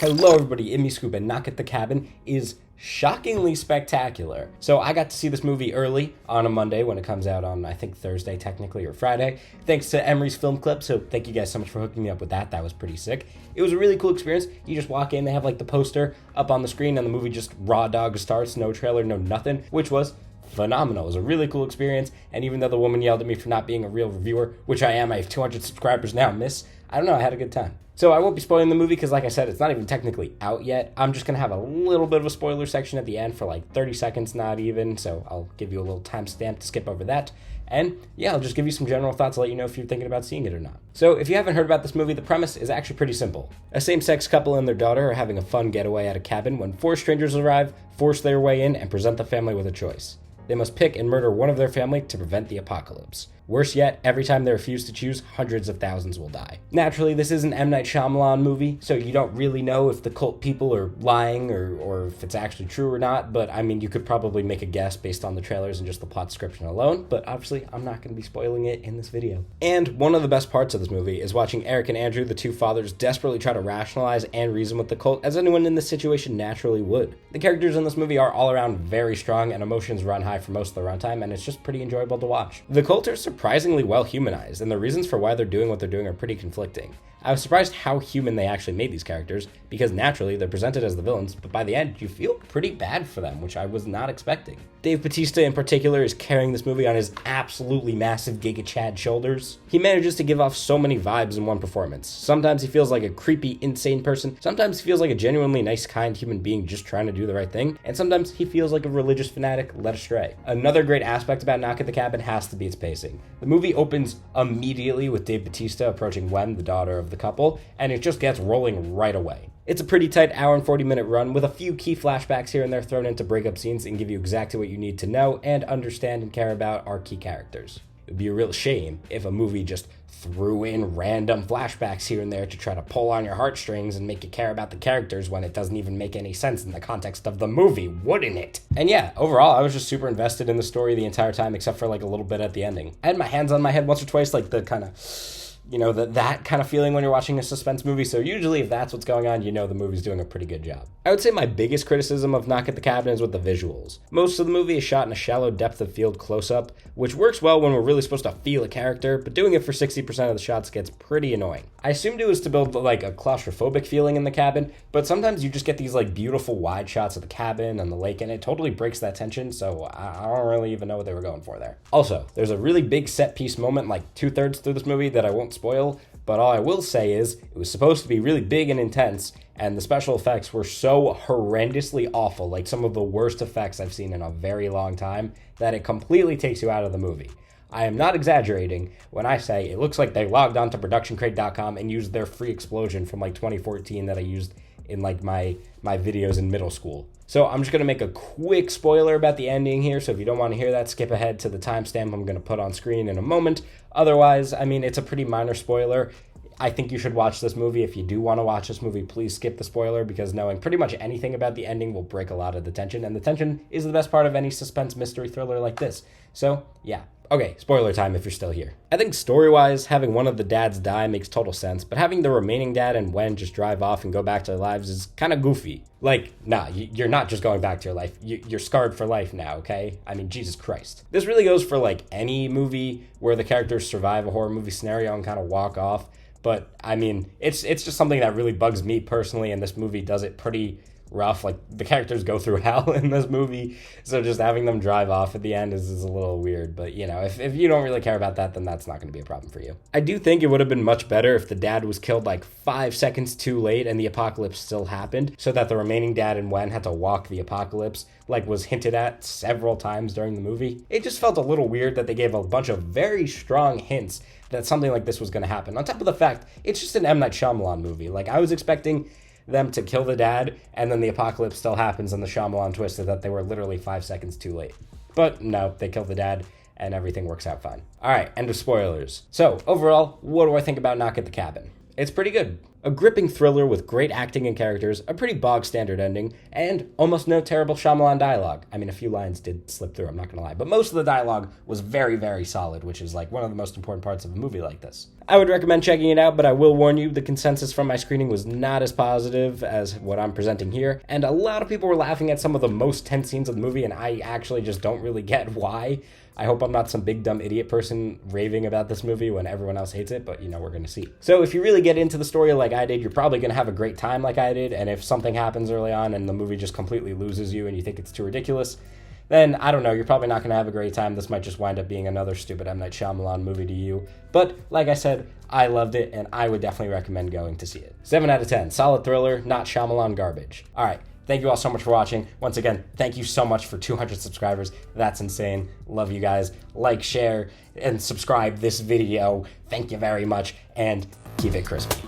Hello everybody, Immy Scoop, and Knock at the Cabin is shockingly spectacular. So I got to see this movie early on a Monday when it comes out on, I think, Thursday technically, or Friday, thanks to Emery's Film Club, so thank you guys so much for hooking me up with that. That was pretty sick. It was a really cool experience. You just walk in, they have like the poster up on the screen, and the movie just raw dog starts, no trailer, no nothing, which was phenomenal. It was a really cool experience, and even though the woman yelled at me for not being a real reviewer, which I am, I have 200 subscribers now, miss, I don't know, I had a good time. So I won't be spoiling the movie because, like I said, it's not even technically out yet. I'm just going to have a little bit of a spoiler section at the end for like 30 seconds, not even, so I'll give you a little timestamp to skip over that. And yeah, I'll just give you some general thoughts to let you know if you're thinking about seeing it or not. So if you haven't heard about this movie, the premise is actually pretty simple. A same-sex couple and their daughter are having a fun getaway at a cabin when four strangers arrive, force their way in, and present the family with a choice. They must pick and murder one of their family to prevent the apocalypse. Worse yet, every time they refuse to choose, hundreds of thousands will die. Naturally, this is an M Night Shyamalan movie, so you don't really know if the cult people are lying or if it's actually true or not, but I mean, you could probably make a guess based on the trailers and just the plot description alone, but obviously, I'm not going to be spoiling it in this video. And one of the best parts of this movie is watching Eric and Andrew, the two fathers, desperately try to rationalize and reason with the cult, as anyone in this situation naturally would. The characters in this movie are all around very strong, and emotions run high for most of the runtime, and it's just pretty enjoyable to watch. The cult are surprisingly well humanized, and the reasons for why they're doing what they're doing are pretty conflicting. I was surprised how human they actually made these characters, because naturally they're presented as the villains, but by the end you feel pretty bad for them, which I was not expecting. Dave Bautista in particular is carrying this movie on his absolutely massive Giga Chad shoulders. He manages to give off so many vibes in one performance. Sometimes he feels like a creepy, insane person, sometimes he feels like a genuinely nice, kind human being just trying to do the right thing, and sometimes he feels like a religious fanatic led astray. Another great aspect about Knock at the Cabin has to be its pacing. The movie opens immediately with Dave Bautista approaching Wen, the daughter of the couple, and it just gets rolling right away. It's a pretty tight hour and 40-minute run with a few key flashbacks here and there thrown into breakup scenes and give you exactly what you need to know and understand and care about our key characters. It would be a real shame if a movie just threw in random flashbacks here and there to try to pull on your heartstrings and make you care about the characters when it doesn't even make any sense in the context of the movie, wouldn't it? And yeah, overall, I was just super invested in the story the entire time, except for like a little bit at the ending. I had my hands on my head once or twice, like the kind of, that kind of feeling when you're watching a suspense movie, so usually if that's what's going on, you know the movie's doing a pretty good job. I would say my biggest criticism of Knock at the Cabin is with the visuals. Most of the movie is shot in a shallow depth of field close-up, which works well when we're really supposed to feel a character, but doing it for 60% of the shots gets pretty annoying. I assumed it was to build like a claustrophobic feeling in the cabin, but sometimes you just get these like beautiful wide shots of the cabin and the lake, and it totally breaks that tension, so I don't really even know what they were going for there. Also, there's a really big set piece moment like 2/3 through this movie that I won't spoil, but all I will say is it was supposed to be really big and intense, and the special effects were so horrendously awful, like some of the worst effects I've seen in a very long time, that it completely takes you out of the movie. I am not exaggerating when I say it looks like they logged onto productioncrate.com and used their free explosion from like 2014 that I used in like my videos in middle school. So I'm just going to make a quick spoiler about the ending here, so if you don't want to hear that, skip ahead to the timestamp I'm going to put on screen in a moment. Otherwise, I mean, it's a pretty minor spoiler. I think you should watch this movie. If you do want to watch this movie, please skip the spoiler, because knowing pretty much anything about the ending will break a lot of the tension, and the tension is the best part of any suspense mystery thriller like this. So, yeah. Okay, spoiler time if you're still here. I think story-wise, having one of the dads die makes total sense, but having the remaining dad and Wen just drive off and go back to their lives is kind of goofy. Like, nah, you're not just going back to your life. You're scarred for life now, okay? I mean, Jesus Christ. This really goes for, like, any movie where the characters survive a horror movie scenario and kind of walk off. But, I mean, it's just something that really bugs me personally, and this movie does it pretty rough. Like, the characters go through hell in this movie, so just having them drive off at the end is a little weird. But, you know, if you don't really care about that, then that's not going to be a problem for you. I do think it would have been much better if the dad was killed like 5 seconds too late and the apocalypse still happened, so that the remaining dad and Wen had to walk the apocalypse, like was hinted at several times during the movie. It just felt a little weird that they gave a bunch of very strong hints that something like this was going to happen, on top of the fact it's just an M Night Shyamalan movie. Like, I was expecting them to kill the dad, and then the apocalypse still happens, and the Shyamalan twist is that they were literally 5 seconds too late. But no, they kill the dad, and everything works out fine. Alright, end of spoilers. So, overall, what do I think about Knock at the Cabin? It's pretty good. A gripping thriller with great acting and characters, a pretty bog-standard ending, and almost no terrible Shyamalan dialogue. I mean, a few lines did slip through, I'm not gonna lie, but most of the dialogue was very, very solid, which is like one of the most important parts of a movie like this. I would recommend checking it out, but I will warn you, the consensus from my screening was not as positive as what I'm presenting here, and a lot of people were laughing at some of the most tense scenes of the movie, and I actually just don't really get why. I hope I'm not some big dumb idiot person raving about this movie when everyone else hates it, but we're gonna see. So if you really get into the story like I did, you're probably gonna have a great time like I did, and if something happens early on and the movie just completely loses you and you think it's too ridiculous, then I don't know, you're probably not gonna have a great time. This might just wind up being another stupid M Night Shyamalan movie to you. But like I said, I loved it, and I would definitely recommend going to see it. 7 out of 10, solid thriller, not Shyamalan garbage. All right. Thank you all so much for watching. Once again, thank you so much for 200 subscribers. That's insane. Love you guys. Like, share, and subscribe this video. Thank you very much, and keep it crispy.